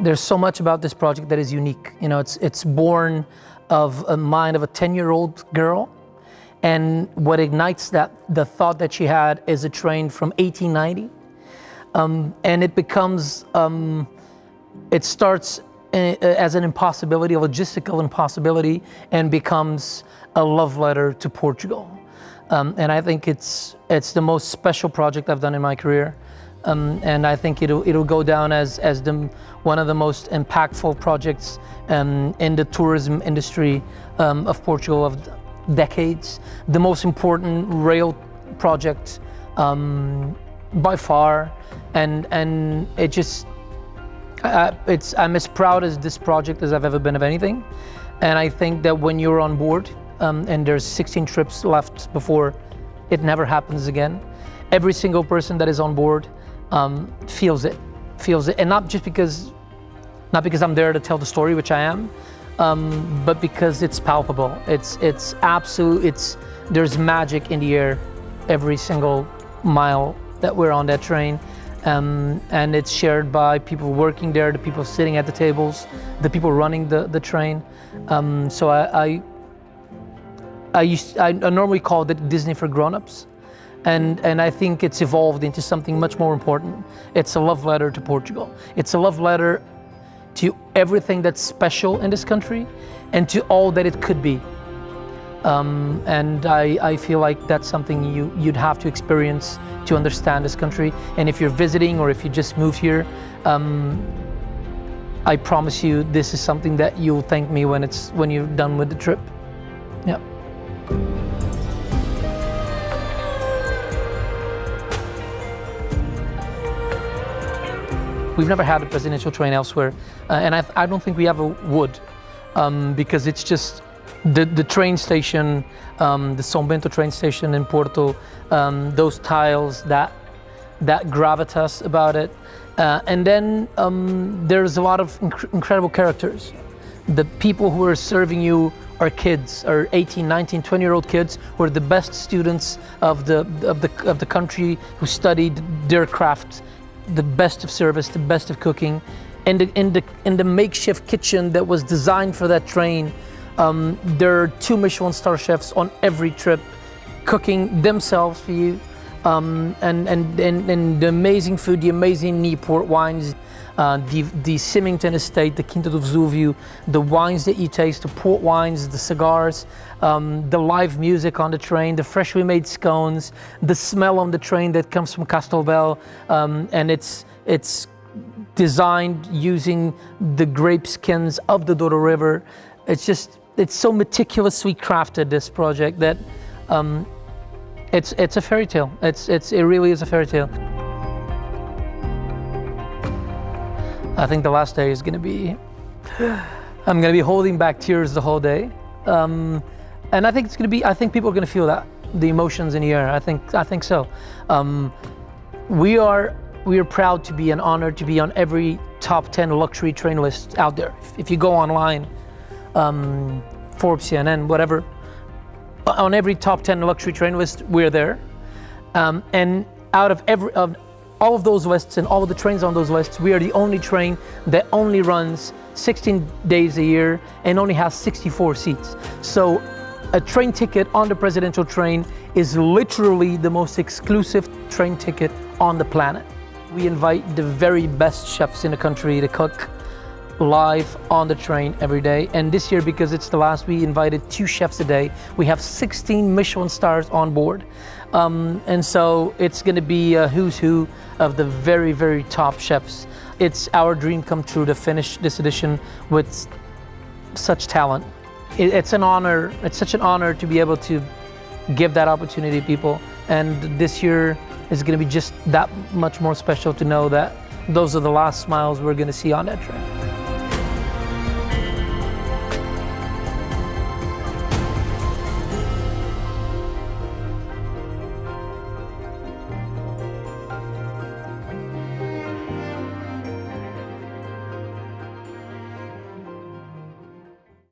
There's so much about this project that is unique. You know, it's born of a mind of a 10-year-old girl, and what ignites the thought that she had is a train from 1890, and it becomes, it starts as an impossibility, a logistical impossibility, and becomes a love letter to Portugal. And I think it's the most special project I've done in my career. And I think it'll go down as one of the most impactful projects in the tourism industry of Portugal of decades. The most important rail project by far, and it just I'm as proud as this project as I've ever been of anything. And I think that when you're on board and there's 16 trips left before it never happens again, every single person that is on board feels it, and not because I'm there to tell the story, which I am, but because it's palpable. It's absolute. There's magic in the air every single mile that we're on that train, and it's shared by people working there, the people sitting at the tables, the people running the train. So I normally call it Disney for grown-ups. And I think it's evolved into something much more important. It's a love letter to Portugal. It's a love letter to everything that's special in this country and to all that it could be. And I feel like that's something you'd have to experience to understand this country. And if you're visiting or if you just moved here, I promise you this is something that you'll thank me when you're done with the trip. Yeah. We've never had a presidential train elsewhere, and I don't think we ever would, because it's just the train station, the São Bento train station in Porto, those tiles, that gravitas about it, and then there's a lot of incredible characters. The people who are serving you are kids, are 18, 19, 20-year-old kids who are the best students of the country, who studied their craft, the best of service, the best of cooking, and in the makeshift kitchen that was designed for that train. There are 2 Michelin star chefs on every trip, cooking themselves for you, and the amazing food, the amazing Newport wines, the Symington estate, the Quinta do Vesúvio, the wines that you taste, the port wines, the cigars, the live music on the train, the freshly made scones, the smell on the train that comes from Castelbel, and it's designed using the grape skins of the Douro River. It's so meticulously crafted, this project, that it's a fairy tale. It really is a fairy tale. I think the last day is going to be, I'm going to be holding back tears the whole day. And I think it's going to be, I think people are going to feel that, the emotions in the air. I think so. We are proud to be and honored to be on every top 10 luxury train list out there. If you go online, Forbes, CNN, whatever, on every top 10 luxury train list, we're there. And out of all of those lists and all of the trains on those lists, we are the only train that only runs 16 days a year and only has 64 seats. So a train ticket on the presidential train is literally the most exclusive train ticket on the planet. We invite the very best chefs in the country to cook live on the train every day. And this year, because it's the last, we invited 2 chefs a day. We have 16 Michelin stars on board. And so it's going to be a who's who of the very, very top chefs. It's our dream come true to finish this edition with such talent. It's an honor. It's such an honor to be able to give that opportunity to people. And this year is going to be just that much more special to know that those are the last smiles we're going to see on that train.